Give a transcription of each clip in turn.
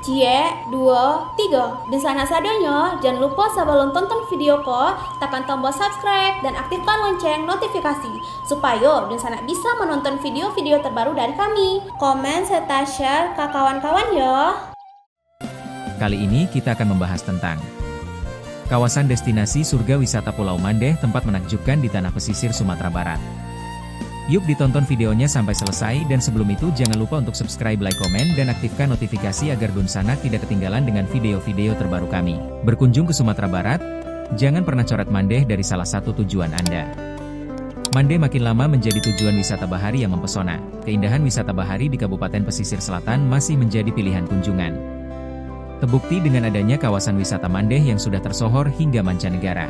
Cie, dua, tiga. Di sana sadanya, jangan lupa sebelum tonton video ko, tekan tombol subscribe dan aktifkan lonceng notifikasi supaya di sana bisa menonton video-video terbaru dari kami. Komen serta share ke kawan-kawan ya. Kali ini kita akan membahas tentang kawasan destinasi surga wisata Pulau Mandeh, tempat menakjubkan di tanah pesisir Sumatera Barat. Yuk ditonton videonya sampai selesai, dan sebelum itu jangan lupa untuk subscribe, like, komen, dan aktifkan notifikasi agar Dunsanak tidak ketinggalan dengan video-video terbaru kami. Berkunjung ke Sumatera Barat, jangan pernah coret Mandeh dari salah satu tujuan Anda. Mandeh makin lama menjadi tujuan wisata bahari yang mempesona. Keindahan wisata bahari di Kabupaten Pesisir Selatan masih menjadi pilihan kunjungan. Terbukti dengan adanya kawasan wisata Mandeh yang sudah tersohor hingga mancanegara.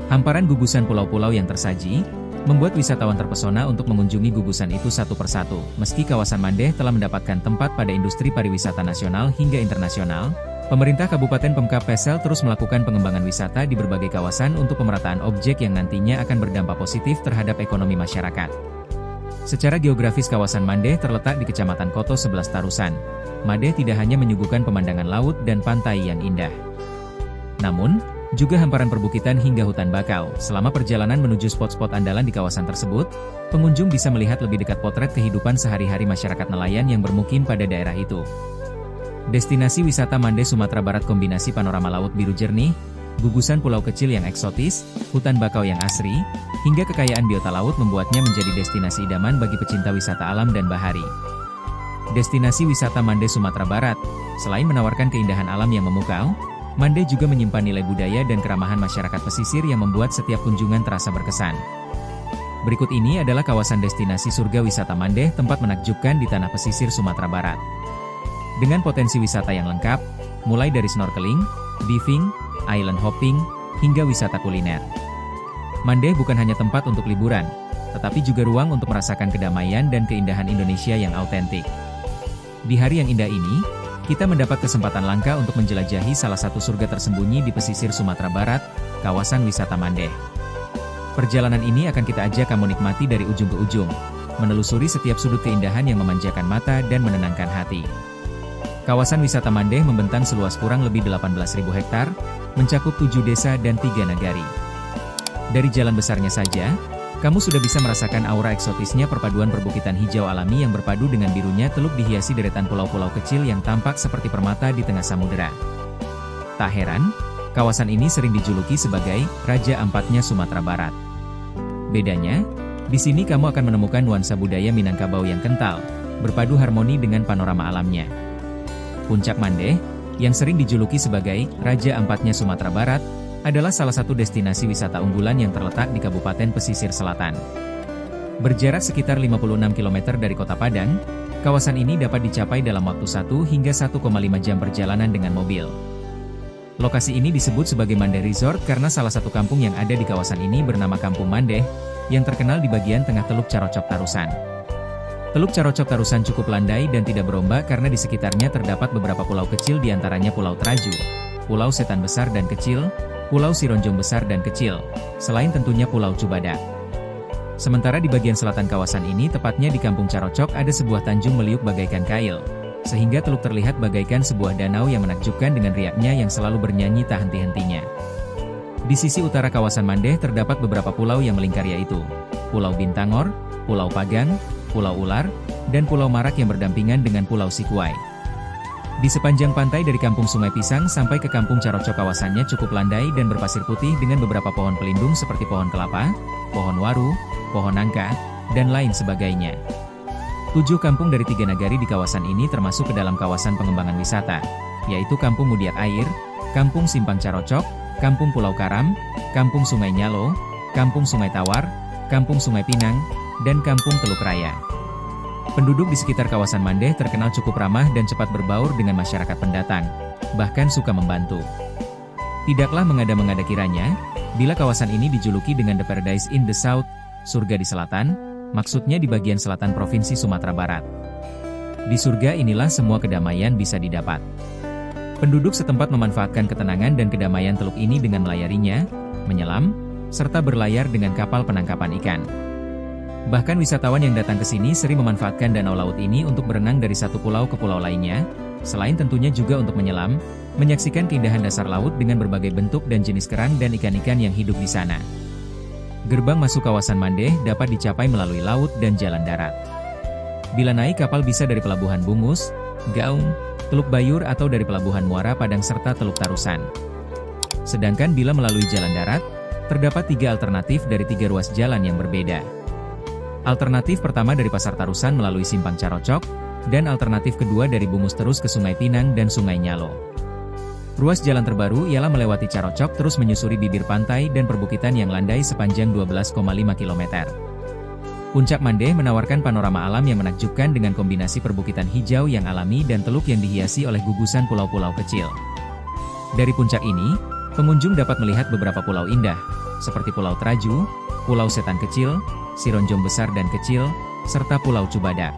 Hamparan gugusan pulau-pulau yang tersaji membuat wisatawan terpesona untuk mengunjungi gugusan itu satu persatu. Meski kawasan Mandeh telah mendapatkan tempat pada industri pariwisata nasional hingga internasional, pemerintah Kabupaten Pemkab Pesel terus melakukan pengembangan wisata di berbagai kawasan untuk pemerataan objek yang nantinya akan berdampak positif terhadap ekonomi masyarakat. Secara geografis kawasan Mandeh terletak di Kecamatan Koto 11 Tarusan. Mandeh tidak hanya menyuguhkan pemandangan laut dan pantai yang indah, namun juga hamparan perbukitan hingga hutan bakau. Selama perjalanan menuju spot-spot andalan di kawasan tersebut, pengunjung bisa melihat lebih dekat potret kehidupan sehari-hari masyarakat nelayan yang bermukim pada daerah itu. Destinasi wisata Mandeh Sumatera Barat kombinasi panorama laut biru jernih, gugusan pulau kecil yang eksotis, hutan bakau yang asri, hingga kekayaan biota laut membuatnya menjadi destinasi idaman bagi pecinta wisata alam dan bahari. Destinasi wisata Mandeh Sumatera Barat, selain menawarkan keindahan alam yang memukau, Mandeh juga menyimpan nilai budaya dan keramahan masyarakat pesisir yang membuat setiap kunjungan terasa berkesan. Berikut ini adalah kawasan destinasi surga wisata Mandeh, tempat menakjubkan di tanah pesisir Sumatera Barat. Dengan potensi wisata yang lengkap, mulai dari snorkeling, diving, island hopping, hingga wisata kuliner. Mandeh bukan hanya tempat untuk liburan, tetapi juga ruang untuk merasakan kedamaian dan keindahan Indonesia yang autentik. Di hari yang indah ini, kita mendapat kesempatan langka untuk menjelajahi salah satu surga tersembunyi di pesisir Sumatera Barat, kawasan wisata Mandeh. Perjalanan ini akan kita ajak kamu nikmati dari ujung ke ujung, menelusuri setiap sudut keindahan yang memanjakan mata dan menenangkan hati. Kawasan wisata Mandeh membentang seluas kurang lebih 18.000 hektar, mencakup 7 desa dan 3 nagari. Dari jalan besarnya saja, kamu sudah bisa merasakan aura eksotisnya perpaduan perbukitan hijau alami yang berpadu dengan birunya teluk dihiasi deretan pulau-pulau kecil yang tampak seperti permata di tengah samudera. Tak heran, kawasan ini sering dijuluki sebagai Raja Ampatnya Sumatera Barat. Bedanya, di sini kamu akan menemukan nuansa budaya Minangkabau yang kental, berpadu harmoni dengan panorama alamnya. Puncak Mandeh, yang sering dijuluki sebagai Raja Ampatnya Sumatera Barat, adalah salah satu destinasi wisata unggulan yang terletak di Kabupaten Pesisir Selatan. Berjarak sekitar 56 km dari Kota Padang, kawasan ini dapat dicapai dalam waktu 1 hingga 1,5 jam perjalanan dengan mobil. Lokasi ini disebut sebagai Mandeh Resort karena salah satu kampung yang ada di kawasan ini bernama Kampung Mandeh, yang terkenal di bagian tengah Teluk Carocok Tarusan. Teluk Carocok Tarusan cukup landai dan tidak berombak karena di sekitarnya terdapat beberapa pulau kecil, diantaranya Pulau Teraju, Pulau Setan Besar dan Kecil, Pulau Sironjong Besar dan Kecil, selain tentunya Pulau Cubadak. Sementara di bagian selatan kawasan ini, tepatnya di Kampung Carocok, ada sebuah tanjung meliuk bagaikan kail, sehingga teluk terlihat bagaikan sebuah danau yang menakjubkan dengan riaknya yang selalu bernyanyi tak henti-hentinya. Di sisi utara kawasan Mandeh terdapat beberapa pulau yang melingkar, yaitu Pulau Bintangor, Pulau Pagang, Pulau Ular, dan Pulau Marak yang berdampingan dengan Pulau Sikuai. Di sepanjang pantai dari Kampung Sungai Pisang sampai ke Kampung Carocok, kawasannya cukup landai dan berpasir putih dengan beberapa pohon pelindung seperti pohon kelapa, pohon waru, pohon nangka, dan lain sebagainya. 7 kampung dari 3 nagari di kawasan ini termasuk ke dalam kawasan pengembangan wisata, yaitu Kampung Mudiat Air, Kampung Simpang Carocok, Kampung Pulau Karam, Kampung Sungai Nyalo, Kampung Sungai Tawar, Kampung Sungai Pinang, dan Kampung Teluk Raya. Penduduk di sekitar kawasan Mandeh terkenal cukup ramah dan cepat berbaur dengan masyarakat pendatang, bahkan suka membantu. Tidaklah mengada-mengada kiranya, bila kawasan ini dijuluki dengan The Paradise in the South, surga di selatan, maksudnya di bagian selatan Provinsi Sumatera Barat. Di surga inilah semua kedamaian bisa didapat. Penduduk setempat memanfaatkan ketenangan dan kedamaian teluk ini dengan melayarinya, menyelam, serta berlayar dengan kapal penangkapan ikan. Bahkan wisatawan yang datang ke sini sering memanfaatkan danau laut ini untuk berenang dari satu pulau ke pulau lainnya, selain tentunya juga untuk menyelam, menyaksikan keindahan dasar laut dengan berbagai bentuk dan jenis kerang dan ikan-ikan yang hidup di sana. Gerbang masuk kawasan Mandeh dapat dicapai melalui laut dan jalan darat. Bila naik kapal bisa dari Pelabuhan Bungus, Gaung, Teluk Bayur atau dari Pelabuhan Muara Padang serta Teluk Tarusan. Sedangkan bila melalui jalan darat, terdapat 3 alternatif dari 3 ruas jalan yang berbeda. Alternatif pertama dari Pasar Tarusan melalui Simpang Carocok, dan alternatif kedua dari Bungus terus ke Sungai Pinang dan Sungai Nyalo. Ruas jalan terbaru ialah melewati Carocok terus menyusuri bibir pantai dan perbukitan yang landai sepanjang 12,5 km. Puncak Mandeh menawarkan panorama alam yang menakjubkan dengan kombinasi perbukitan hijau yang alami dan teluk yang dihiasi oleh gugusan pulau-pulau kecil. Dari puncak ini, pengunjung dapat melihat beberapa pulau indah, seperti Pulau Traju, Pulau Setan Kecil, Sironjong Besar dan Kecil, serta Pulau Cubadak.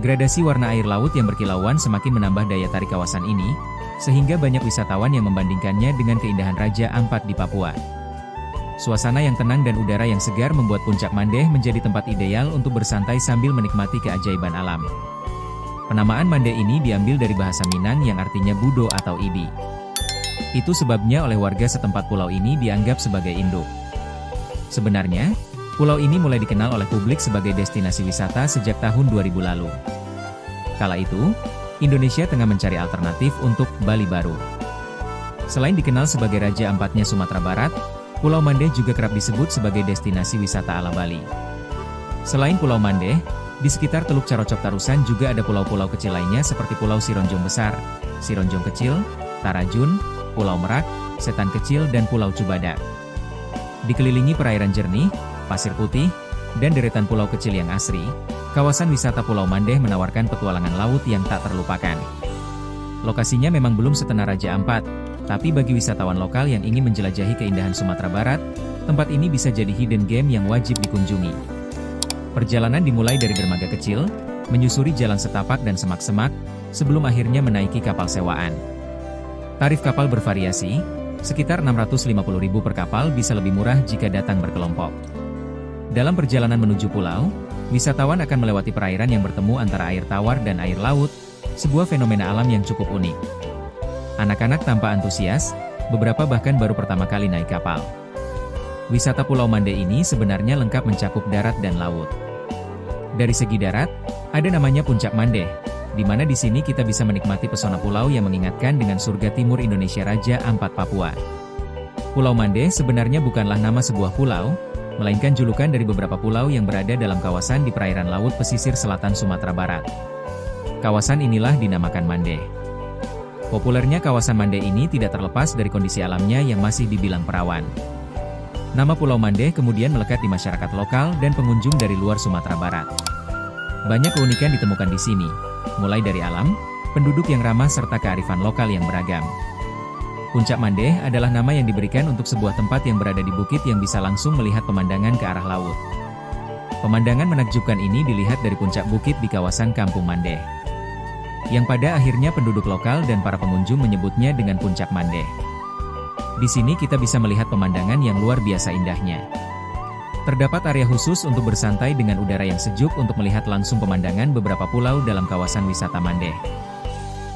Gradasi warna air laut yang berkilauan semakin menambah daya tarik kawasan ini, sehingga banyak wisatawan yang membandingkannya dengan keindahan Raja Ampat di Papua. Suasana yang tenang dan udara yang segar membuat Puncak Mandeh menjadi tempat ideal untuk bersantai sambil menikmati keajaiban alam. Penamaan Mandeh ini diambil dari bahasa Minang yang artinya Budo atau Ibi. Itu sebabnya oleh warga setempat pulau ini dianggap sebagai induk. Sebenarnya, pulau ini mulai dikenal oleh publik sebagai destinasi wisata sejak tahun 2000 lalu. Kala itu, Indonesia tengah mencari alternatif untuk Bali baru. Selain dikenal sebagai Raja Ampatnya Sumatera Barat, Pulau Mandeh juga kerap disebut sebagai destinasi wisata ala Bali. Selain Pulau Mandeh, di sekitar Teluk Carocok Tarusan juga ada pulau-pulau kecil lainnya seperti Pulau Sironjong Besar, Sironjong Kecil, Tarajun, Pulau Merak, Setan Kecil dan Pulau Cubadak. Dikelilingi perairan jernih, pasir putih, dan deretan pulau kecil yang asri, kawasan wisata Pulau Mandeh menawarkan petualangan laut yang tak terlupakan. Lokasinya memang belum setenar Raja Ampat, tapi bagi wisatawan lokal yang ingin menjelajahi keindahan Sumatera Barat, tempat ini bisa jadi hidden gem yang wajib dikunjungi. Perjalanan dimulai dari dermaga kecil, menyusuri jalan setapak dan semak-semak, sebelum akhirnya menaiki kapal sewaan. Tarif kapal bervariasi, sekitar Rp650.000 per kapal bisa lebih murah jika datang berkelompok. Dalam perjalanan menuju pulau, wisatawan akan melewati perairan yang bertemu antara air tawar dan air laut, sebuah fenomena alam yang cukup unik. Anak-anak tampak antusias, beberapa bahkan baru pertama kali naik kapal. Wisata Pulau Mandeh ini sebenarnya lengkap mencakup darat dan laut. Dari segi darat, ada namanya Puncak Mandeh, di mana di sini kita bisa menikmati pesona pulau yang mengingatkan dengan surga timur Indonesia Raja Ampat Papua. Pulau Mandeh sebenarnya bukanlah nama sebuah pulau, melainkan julukan dari beberapa pulau yang berada dalam kawasan di perairan laut pesisir selatan Sumatera Barat. Kawasan inilah dinamakan Mandeh. Populernya kawasan Mandeh ini tidak terlepas dari kondisi alamnya yang masih dibilang perawan. Nama Pulau Mandeh kemudian melekat di masyarakat lokal dan pengunjung dari luar Sumatera Barat. Banyak keunikan ditemukan di sini, mulai dari alam, penduduk yang ramah serta kearifan lokal yang beragam. Puncak Mandeh adalah nama yang diberikan untuk sebuah tempat yang berada di bukit yang bisa langsung melihat pemandangan ke arah laut. Pemandangan menakjubkan ini dilihat dari puncak bukit di kawasan Kampung Mandeh, yang pada akhirnya penduduk lokal dan para pengunjung menyebutnya dengan Puncak Mandeh. Di sini kita bisa melihat pemandangan yang luar biasa indahnya. Terdapat area khusus untuk bersantai dengan udara yang sejuk untuk melihat langsung pemandangan beberapa pulau dalam kawasan wisata Mandeh.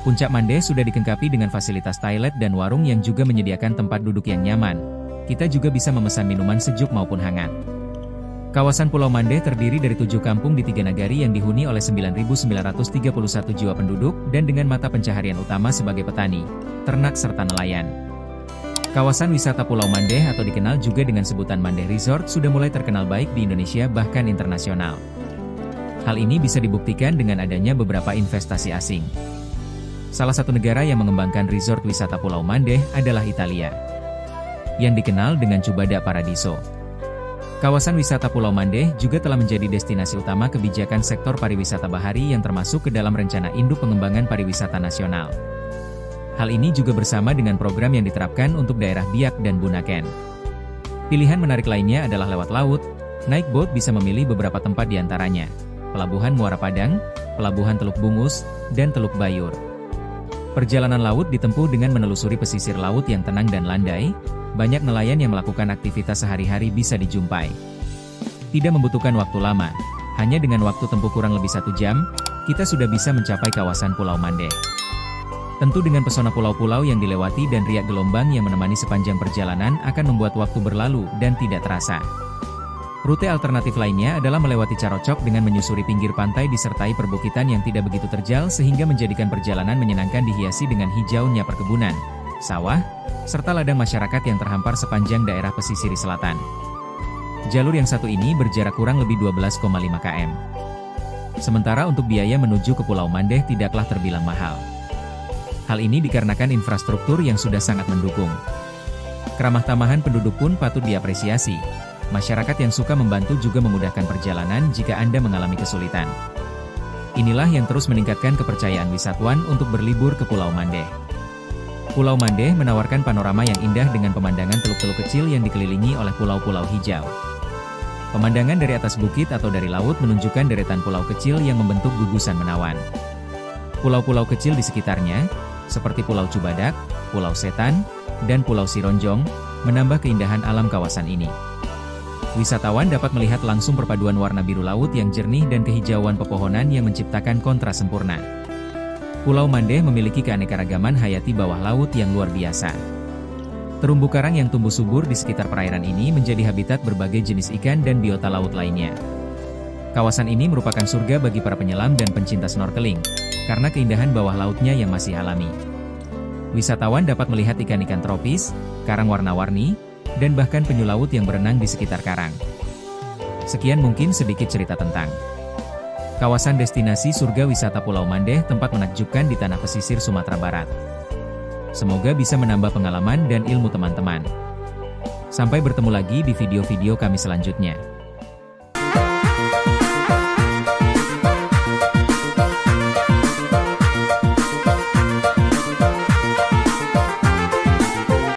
Puncak Mandeh sudah dilengkapi dengan fasilitas toilet dan warung yang juga menyediakan tempat duduk yang nyaman. Kita juga bisa memesan minuman sejuk maupun hangat. Kawasan Pulau Mandeh terdiri dari 7 kampung di 3 nagari yang dihuni oleh 9.931 jiwa penduduk dan dengan mata pencaharian utama sebagai petani, ternak serta nelayan. Kawasan wisata Pulau Mandeh atau dikenal juga dengan sebutan Mandeh Resort sudah mulai terkenal baik di Indonesia bahkan internasional. Hal ini bisa dibuktikan dengan adanya beberapa investasi asing. Salah satu negara yang mengembangkan resort wisata Pulau Mandeh adalah Italia, yang dikenal dengan Cubadak Paradiso. Kawasan wisata Pulau Mandeh juga telah menjadi destinasi utama kebijakan sektor pariwisata bahari yang termasuk ke dalam rencana induk pengembangan pariwisata nasional. Hal ini juga bersama dengan program yang diterapkan untuk daerah Biak dan Bunaken. Pilihan menarik lainnya adalah lewat laut, naik boat bisa memilih beberapa tempat di antaranya, Pelabuhan Muara Padang, Pelabuhan Teluk Bungus, dan Teluk Bayur. Perjalanan laut ditempuh dengan menelusuri pesisir laut yang tenang dan landai. Banyak nelayan yang melakukan aktivitas sehari-hari bisa dijumpai. Tidak membutuhkan waktu lama, hanya dengan waktu tempuh kurang lebih 1 jam, kita sudah bisa mencapai kawasan Pulau Mandeh. Tentu dengan pesona pulau-pulau yang dilewati dan riak gelombang yang menemani sepanjang perjalanan akan membuat waktu berlalu dan tidak terasa. Rute alternatif lainnya adalah melewati Carocok dengan menyusuri pinggir pantai disertai perbukitan yang tidak begitu terjal sehingga menjadikan perjalanan menyenangkan dihiasi dengan hijaunya perkebunan, sawah, serta ladang masyarakat yang terhampar sepanjang daerah pesisir selatan. Jalur yang satu ini berjarak kurang lebih 12,5 km. Sementara untuk biaya menuju ke Pulau Mandeh tidaklah terbilang mahal. Hal ini dikarenakan infrastruktur yang sudah sangat mendukung. Keramah tamahan penduduk pun patut diapresiasi. Masyarakat yang suka membantu juga memudahkan perjalanan jika Anda mengalami kesulitan. Inilah yang terus meningkatkan kepercayaan wisatawan untuk berlibur ke Pulau Mandeh. Pulau Mandeh menawarkan panorama yang indah dengan pemandangan teluk-teluk kecil yang dikelilingi oleh pulau-pulau hijau. Pemandangan dari atas bukit atau dari laut menunjukkan deretan pulau kecil yang membentuk gugusan menawan. Pulau-pulau kecil di sekitarnya, seperti Pulau Cubadak, Pulau Setan, dan Pulau Sironjong, menambah keindahan alam kawasan ini. Wisatawan dapat melihat langsung perpaduan warna biru laut yang jernih dan kehijauan pepohonan yang menciptakan kontras sempurna. Pulau Mandeh memiliki keanekaragaman hayati bawah laut yang luar biasa. Terumbu karang yang tumbuh subur di sekitar perairan ini menjadi habitat berbagai jenis ikan dan biota laut lainnya. Kawasan ini merupakan surga bagi para penyelam dan pencinta snorkeling, karena keindahan bawah lautnya yang masih alami. Wisatawan dapat melihat ikan-ikan tropis, karang warna-warni, dan bahkan penyu laut yang berenang di sekitar karang. Sekian mungkin sedikit cerita tentang kawasan destinasi surga wisata Pulau Mandeh, tempat menakjubkan di tanah pesisir Sumatera Barat. Semoga bisa menambah pengalaman dan ilmu teman-teman. Sampai bertemu lagi di video-video kami selanjutnya.